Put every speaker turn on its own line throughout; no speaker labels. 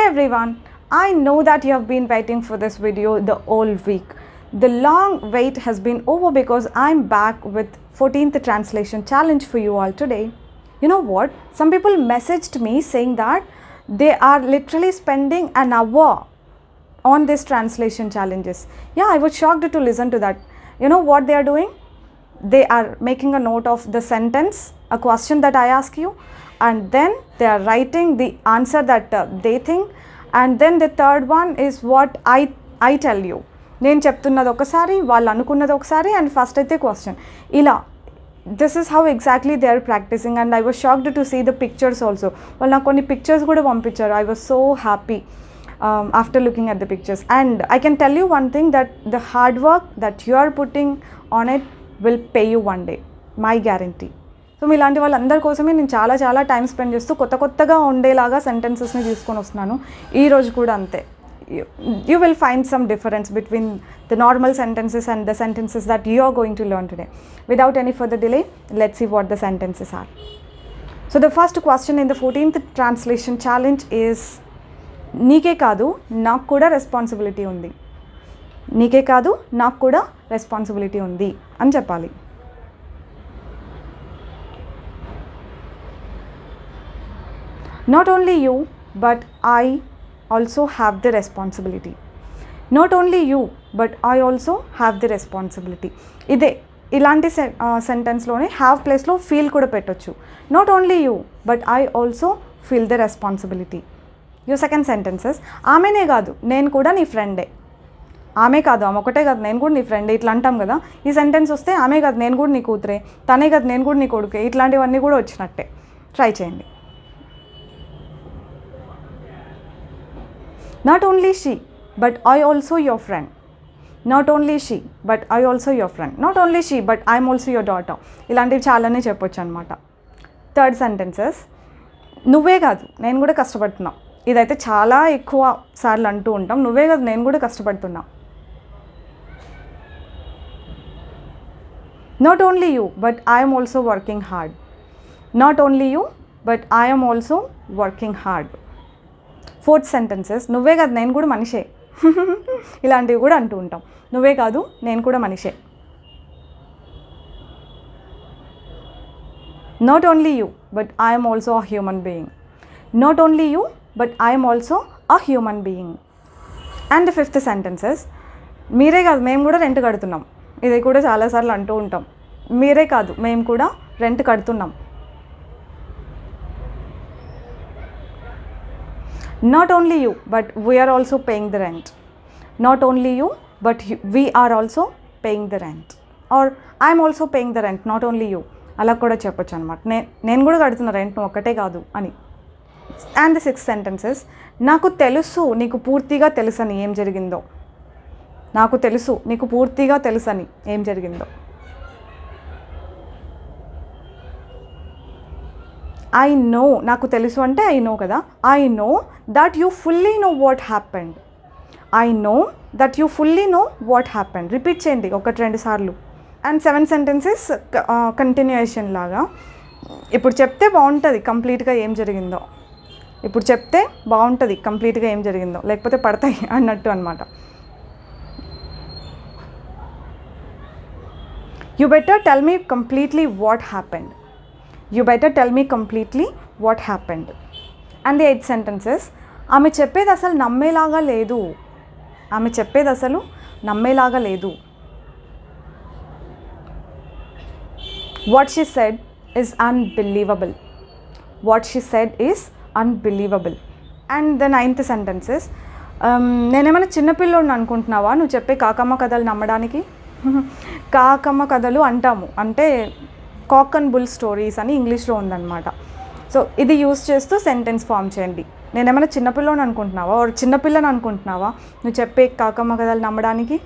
Hey everyone, I know that you have been waiting for this video the whole week. The long wait has been over because I'm back with 14th translation challenge for you all today. You know what? Some people messaged me saying that they are literally spending an hour on this translation challenges. Yeah, I was shocked to listen to that. You know what they are doing? They are making a note of the sentence, a question that I ask you, and then they are writing the answer that they think, and then the third one is what I tell you. నేను చెప్తున్నది ఒకసారి వాళ్ళు అనుకున్నది ఒకసారి and first అయితే question ఇలా this is how exactly they are practising and I was shocked to see the pictures also. వాళ్ళు నాకు కొన్ని పిక్చర్స్ కూడా పంపించారు. I was so happy after looking at the pictures, and I can tell you one thing, that the hard work that you are putting on it will pay you one day, my guarantee. So మీలాంటి వాళ్ళందరి కోసమే నేను చాలా time spend చేస్తూ కొత్తగా ఉండేలాగా సెంటెన్సెస్ని తీసుకొని వస్తున్నాను. ఈరోజు కూడా అంతే. You will find some difference between the normal sentences and the sentences that you are going to learn today. Without any further delay, let's see what the sentences are. So the first question in the 14th translation challenge is, నీకే కాదు నాకు కూడా responsibility ఉంది. నీకే కాదు నాకు కూడా responsibility ఉంది అని చెప్పాలి. Not only you, but I also have the responsibility. Not only you, but I also have the responsibility. ఇలాంటి సెంటెన్స్లోనే హ్యావ్ ప్లేస్లో ఫీల్ కూడా పెట్టొచ్చు. Not only you, but I also feel the responsibility. Your second sentences, ఆమెనే కాదు నేను కూడా నీ ఫ్రెండే. ఆమె కాదు, ఆమె ఒకటే కాదు, నేను కూడా నీ ఫ్రెండే ఇట్లా అంటాం కదా. ఈ సెంటెన్స్ వస్తే ఆమె కాదు నేను కూడా నీ కూతురే, తనే కాదు నేను కూడా నీ కొడుకే, ఇట్లాంటివన్నీ కూడా వచ్చినట్టే. ట్రై చేయండి. Not only she, but I also your friend. Not only she, but I also your friend. Not only she, but I'm also your daughter. ఇలాంటివి చాలానే చెప్పొచ్చు అనమాట. థర్డ్ సెంటెన్సెస్, నువ్వే కాదు నేను కూడా కష్టపడుతున్నా. ఇదైతే చాలా ఎక్కువ సార్లు అంటూ ఉంటాం. నువ్వే కాదు నేను కూడా కష్టపడుతున్నా. Not only you, but I am also working hard. Not only you, but I am also working hard. Fourth sentences, నువ్వే కాదు నేను కూడా మనిషే. ఇలాంటివి కూడా అంటూ ఉంటాం. నువ్వే కాదు నేను కూడా మనిషే. Not only you, but I am also a human being. Not only you, but I am also a human being. And the fifth sentences, మీరే కాదు మేము కూడా రెంట్ కడుతున్నాం. ఇది కూడా చాలాసార్లు అంటూ ఉంటాం. మీరే కాదు మేము కూడా రెంట్ కడుతున్నాం. Not only you, but we are also paying the rent. Not only you, but we are also paying the rent. Or I am also paying the rent, not only you. అలా కూడా చెప్పొచ్చు అనమాట. నేను కూడా కడుతున్నా rent, నువ్వు ఒక్కటే కాదు అని. అండ్ ద సిక్స్త్ సెంటెన్సెస్, నాకు తెలుసు నీకు పూర్తిగా తెలుసని ఏం జరిగిందో. నాకు తెలుసు నీకు పూర్తిగా తెలుసని ఏం జరిగిందో. ఐ నో, నాకు తెలుసు అంటే ఐ నో కదా. I know that you fully know what happened. I know that you fully know what happened. Repeat చేయండి 1-2 సార్లు. అండ్ 7 సెంటెన్సెస్ కంటిన్యూయేషన్ లాగా. ఇప్పుడు చెప్తే బాగుంటుంది కంప్లీట్గా ఏం జరిగిందో. ఇప్పుడు చెప్తే బాగుంటుంది కంప్లీట్గా ఏం జరిగిందో, లేకపోతే పడతాయి అన్నట్టు అనమాట. You better tell me completely what happened. You better tell me completely what happened. And the 8 sentences, ఆమె చెప్పేది అసలు నమ్మేలాగా లేదు. ఆమె చెప్పేది అసలు నమ్మేలాగా లేదు. What she said is unbelievable. What she said is unbelievable. And the 9th sentences, నేనేమైనా చిన్నపిల్లోడిని అనుకుంటున్నావా నువ్వు చెప్పే కాకమ్మ కథలు నమ్మడానికి. కాకమ్మ కథలు అంటాము అంటే కాక్ అండ్ బుల్ స్టోరీస్ అని ఇంగ్లీష్లో ఉందన్నమాట. సో ఇది యూస్ చేస్తూ సెంటెన్స్ ఫామ్ చేయండి. నేనేమైనా చిన్నపిల్లని అనుకుంటున్నావా, ఒక చిన్నపిల్లని అనుకుంటున్నావా నువ్వు చెప్పే కాకమ్మ కథలు నమ్మడానికి.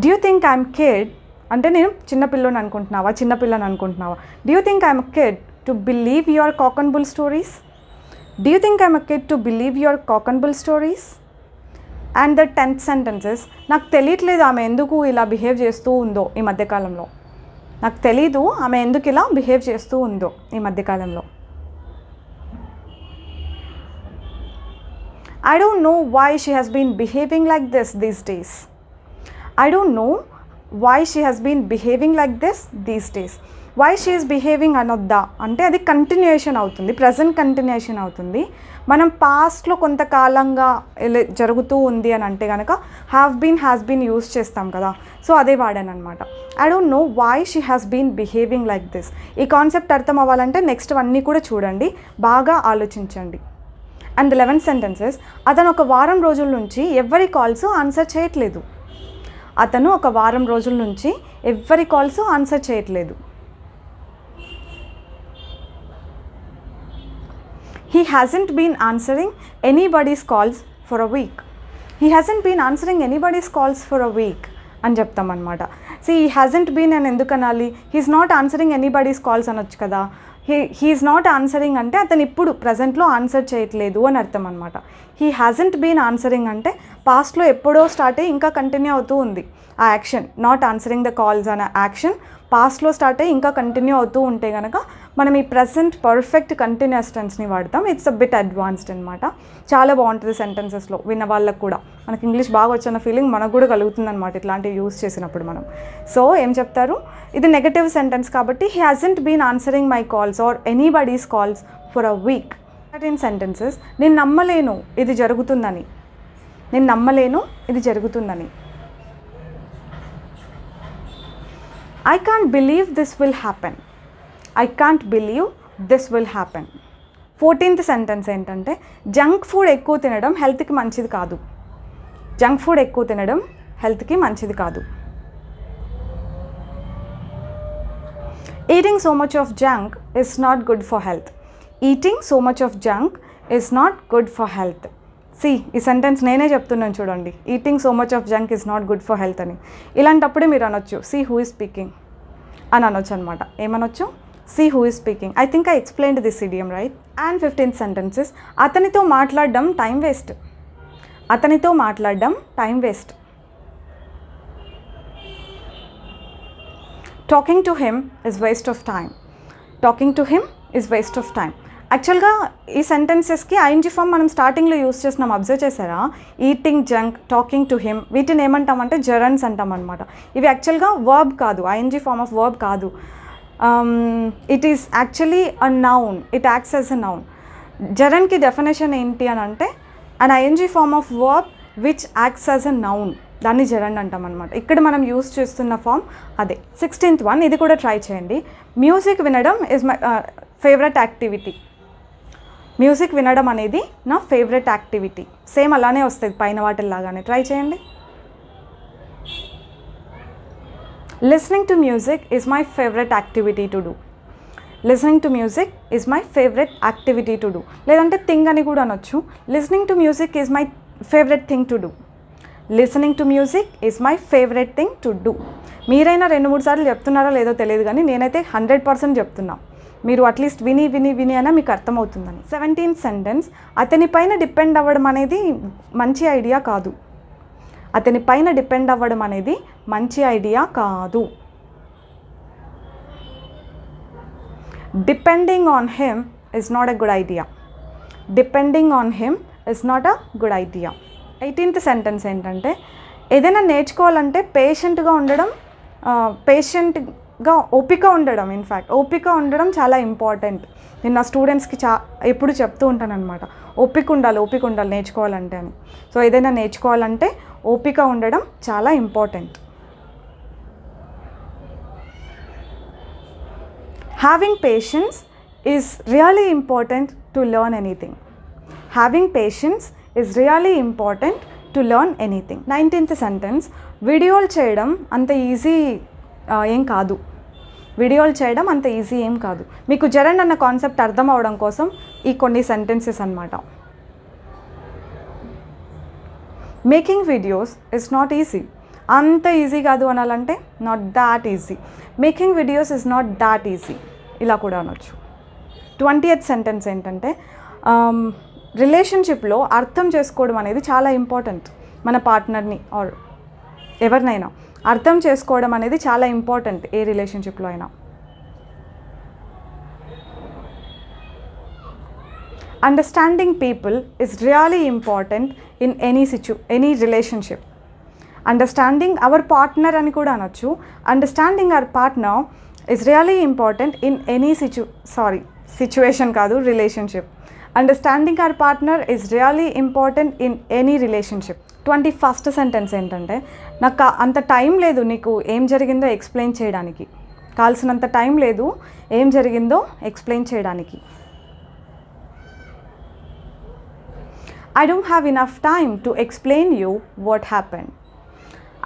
Do you think I'm kid అంటే నేను చిన్నపిల్లని అనుకుంటున్నావా. Do you think I'm kid to believe your cock and bull stories. Do you think I'm kid to believe your cock and bull stories. And the 10th sentences, నాకు తెలియట్లేదు ఆమె ఎందుకు ఇలా behave చేస్తూ ఉందో ఈ మధ్యకాలంలో. నాకు తెలీదు ఆమె ఎందుకు ఇలా బిహేవ్ చేస్తూ ఉందో ఈ మధ్యకాలంలో. I don't know why she has been behaving like this these days. I don't know why she has been behaving like this these days. Why she is behaving అనొద్దా అంటే అది కంటిన్యూయేషన్ అవుతుంది, ప్రజెంట్ కంటిన్యూయేషన్ అవుతుంది. మనం పాస్ట్లో కొంతకాలంగా జరుగుతూ ఉంది అని అంటే కనుక have been has been use చేస్తాం కదా, సో అదే వాడాను అనమాట. I don't know why she has been behaving like this. ఈ కాన్సెప్ట్ అర్థం అవ్వాలంటే నెక్స్ట్ అన్నీ కూడా చూడండి, బాగా ఆలోచించండి. అండ్ ద 11th సెంటెన్సెస్, అతను ఒక వారం రోజుల నుంచి ఎవరి కాల్స్ ఆన్సర్ చేయట్లేదు. అతను ఒక వారం రోజుల నుంచి ఎవరి కాల్స్ ఆన్సర్ చేయట్లేదు. He hasn't been answering anybody's calls for a week. He hasn't been answering anybody's calls for a week అని చెప్తాం అనమాట. See, he hasn't been అని ఎందుకు అనాలి? He's not answering anybody's calls అనొచ్చు కదా. హీఈస్ నాట్ ఆన్సరింగ్ అంటే అతను ఇప్పుడు ప్రజెంట్లో ఆన్సర్ చేయట్లేదు అని అర్థం అనమాట. హీ హ్యాజంట్ బీన్ ఆన్సరింగ్ అంటే పాస్ట్లో ఎప్పుడో స్టార్ట్ అయ్యి ఇంకా కంటిన్యూ అవుతూ ఉంది ఆ action. Not answering the calls అనే యాక్షన్ పాస్ట్లో స్టార్ట్ అయ్యి ఇంకా కంటిన్యూ అవుతూ ఉంటే కనుక మనం ఈ ప్రజెంట్ పర్ఫెక్ట్ కంటిన్యూస్ టెన్స్ని వాడతాం. ఇట్స్ అ బిట్ అడ్వాన్స్డ్ అనమాట. చాలా బాగుంటుంది సెంటెన్సెస్లో, విన్న వాళ్ళకు కూడా మనకి ఇంగ్లీష్ బాగా వచ్చిన ఫీలింగ్ మనకు కూడా కలుగుతుంది అనమాట ఇట్లాంటివి యూజ్ చేసినప్పుడు మనం. సో ఏం చెప్తారు, ఇది నెగటివ్ సెంటెన్స్ కాబట్టి he hasn't been answering my calls or anybody's calls for a week. 13 sentences, నేను నమ్మలేను ఇది జరుగుతుందని. నేను నమ్మలేను ఇది జరుగుతుందని. I can't believe this will happen. I can't believe this will happen. 14th sentence ఏంటంటే జంక్ ఫుడ్ ఎక్కువ తినడం హెల్త్కి మంచిది కాదు. జంక్ ఫుడ్ ఎక్కువ తినడం హెల్త్కి మంచిది కాదు. Eating so much of junk is not good for health. Eating so much of junk is not good for health. ఈ సెంటెన్స్ నేనే చెప్తున్నాను చూడండి, eating so much of junk is not good for health అని. ఇలాంటప్పుడే మీరు అనొచ్చు C who is speaking అని అనొచ్చు అనమాట. ఏమనొచ్చు, see who is speaking. I think I explained this idiom right. And 15th sentences, అతనితో మాట్లాడడం టైం వేస్ట్. అతనితో మాట్లాడడం time waste. Talking to him is waste of time. Talking to him is waste of time. యాక్చువల్గా ఈ సెంటెన్సెస్కి ING form మనం స్టార్టింగ్లో use చేస్తున్నాం, observe చేశారా? Eating junk, talking to him, వీటిని ఏమంటామంటే జెరన్స్ అంటాం అనమాట. ఇవి యాక్చువల్గా వర్బ్ కాదు, ఐఎన్జీ ఫామ్ ఆఫ్ వర్బ్ కాదు. It is actually a noun, it acts as a noun. జెరన్కి డెఫినేషన్ ఏంటి అని అంటే an ING form of verb which acts as a noun, దాన్ని జెరన్ అంటాం అనమాట. ఇక్కడ మనం యూస్ చేస్తున్న ఫామ్ అదే. 16th వన్, ఇది కూడా ట్రై చేయండి. మ్యూజిక్ వినడం is my favourite activity. Music వినడం అనేది నా ఫేవరెట్ యాక్టివిటీ. సేమ్ అలానే వస్తుంది పైన వాటిల్లాగానే, ట్రై చేయండి. Listening to music is my favourite activity to do. Listening to music is my favourite activity to do. లేదంటే థింగ్ అని కూడా అనొచ్చు. Listening to music is my favourite thing to do. Listening to music is my favourite thing to do. మీరైనా 2-3 సార్లు చెప్తున్నారో లేదో తెలియదు కానీ నేనైతే 100% చెప్తున్నా. మీరు అట్లీస్ట్ విని విని విని అయినా మీకు అర్థమవుతుందని. 17th సెంటెన్స్, అతని పైన డిపెండ్ అవ్వడం అనేది మంచి ఐడియా కాదు. అతని పైన డిపెండ్ అవ్వడం అనేది మంచి ఐడియా కాదు. Depending on him is not a good idea. Depending on him is not a good idea. 18th sentence ఏంటంటే ఏదైనా నేర్చుకోవాలంటే పేషెంట్గా ఉండడం, ఓపిక ఉండడం, ఇన్ఫ్యాక్ట్ ఓపిక ఉండడం చాలా ఇంపార్టెంట్. నేను నా స్టూడెంట్స్కి ఎప్పుడు చెప్తూ ఉంటాను అనమాట, ఓపిక ఉండాలి నేర్చుకోవాలంటే అని. సో ఏదైనా నేర్చుకోవాలంటే ఓపిక ఉండడం చాలా important. Having patience is really important to learn anything. Having patience is really important to learn anything. 19th sentence, వీడియోలు చేయడం అంత ఈజీ ఏం కాదు. వీడియోలు చేయడం అంత ఈజీ ఏం కాదు. మీకు జెరన్ అన్న కాన్సెప్ట్ అర్థం అవడం కోసం ఈ కొన్ని సెంటెన్సెస్ అన్నమాట. Making videos is not easy. అంత ఈజీ కాదు అనాలంటే not that easy. Making videos is not that easy, ఇలా కూడా అనొచ్చు. 20th సెంటెన్స్ ఏంటంటే రిలేషన్షిప్లో అర్థం చేసుకోవడం అనేది చాలా ఇంపార్టెంట్. మన పార్ట్నర్ని ఆర్ ఎవరినైనా అర్థం చేసుకోవడం అనేది చాలా ఇంపార్టెంట్ ఏ రిలేషన్షిప్లో అయినా. Understanding people is really important in any relationship. Understanding our partner అని కూడా అనొచ్చు. Understanding our partner is really important in any situation కాదు, relationship. Understanding our partner is really important in any relationship. 21st sentence ఏంటంటే, నాకు అంత time లేదు నీకు ఏం జరిగిందో ఎక్స్ప్లెయిన్ చేయడానికి. కావాల్సినంత టైం లేదు ఏం జరిగిందో ఎక్స్ప్లెయిన్ చేయడానికి. I don't have enough time to explain you what happened.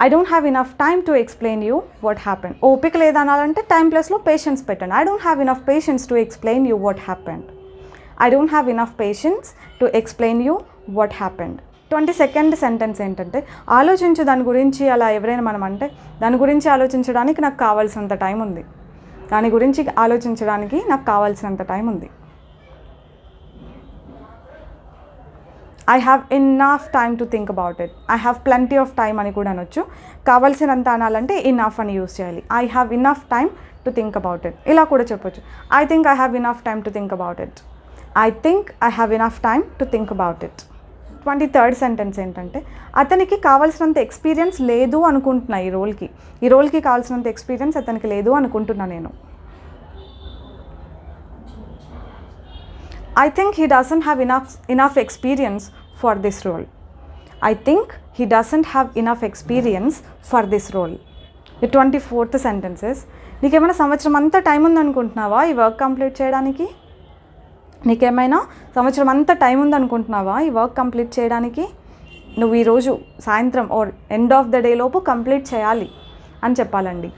I don't have enough time to explain you what happened. ఓపిక లేదనాలంటే టైం ప్లస్లో పేషెన్స్ పెట్టండి. I don't have enough patience to explain you what happened. I don't have enough patience to explain you what happened. 22nd sentence ఏంటంటే, ఆలోచించు దాని గురించి. అలా ఎవరైనా మనం అంటే, దాని గురించి ఆలోచించడానికి నాకు కావాల్సినంత టైం ఉంది. దాని గురించి ఆలోచించడానికి నాకు కావాల్సినంత టైం ఉంది. I have enough time to think about it. I have plenty of time అని కూడా అనొచ్చు. కావాల్సినంత అనాలంటే enough అని యూస్ చేయాలి. I have enough time to think about it. ఇలా కూడా చెప్పొచ్చు. I think I have enough time to think about it. I think I have enough time to think about it. 23rd sentence ఏంటంటే, అతనికి కావాల్సినంత experience లేదు అనుకుంటున్నా ఈ రోల్కి కావాల్సినంత ఎక్స్పీరియన్స్ అతనికి లేదు అనుకుంటున్నా నేను. I think he doesn't have enough experience for this role. I think he doesn't have enough experience for this role. The 24th sentence is, నీకేమైనా సంవత్సరం అంతా టైం ఉందనుకుంటున్నావా ఈ వర్క్ కంప్లీట్ చేయడానికి? నీకేమైనా సంవత్సరం అంతా టైం ఉందనుకుంటున్నావా ఈ వర్క్ కంప్లీట్ చేయడానికి? నువ్వు ఈరోజు సాయంత్రం or end of the day లోపు కంప్లీట్ చేయాలి అని చెప్పాలండి.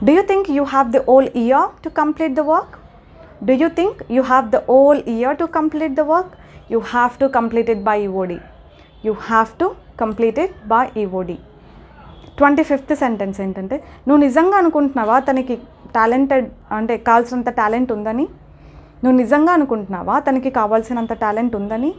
Do you think you have the whole year to complete the work? Do you think you have the whole year to complete the work? You have to complete it by EOD. You have to complete it by EOD. 25th sentence ఏంటంటే, నువ్వు నిజంగా అనుకుంటున్నావా తనకి talented అంటే కావాల్సినంత talent ఉందని? నువ్వు నిజంగా అనుకుంటున్నావా తనకి కావాల్సినంత టాలెంట్ ఉందని?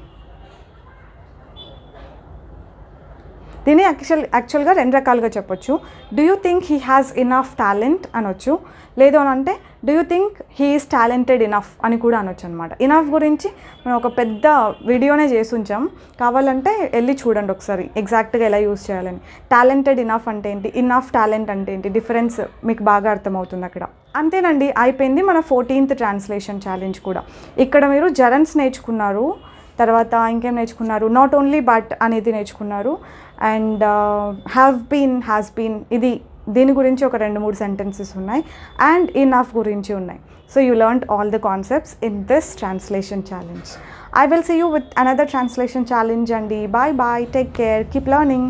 దీన్ని యాక్చువల్గా 2 రకాలుగా చెప్పొచ్చు. Do you think he has enough talent అనొచ్చు. లేదు అని అంటే do you think he is talented enough అని కూడా అనొచ్చు అనమాట. ఇనఫ్ గురించి మనం ఒక పెద్ద వీడియోనే చేసి ఉంచాం, కావాలంటే వెళ్ళి చూడండి ఒకసారి ఎగ్జాక్ట్గా ఎలా యూజ్ చేయాలని. టాలెంటెడ్ ఇనఫ్ అంటే ఏంటి, ఇనఫ్ టాలెంట్ అంటే ఏంటి, డిఫరెన్స్ మీకు బాగా అర్థమవుతుంది అక్కడ. అంతేనండి, అయిపోయింది మన 14th ట్రాన్స్లేషన్ ఛాలెంజ్ కూడా. ఇక్కడ మీరు జరన్స్ నేర్చుకున్నారు, తర్వాత ఇంకేం నేర్చుకున్నారు, నాట్ ఓన్లీ బట్ అనేది నేర్చుకున్నారు, and have been, has been, దీని గురించి ఒక 2-3 సెంటెన్సెస్ ఉన్నాయి, అండ్ ఇనఫ్ గురించి ఉన్నాయి. So you learned all the concepts in this translation challenge. I will see you with another translation challenge, and bye bye, take care, keep learning.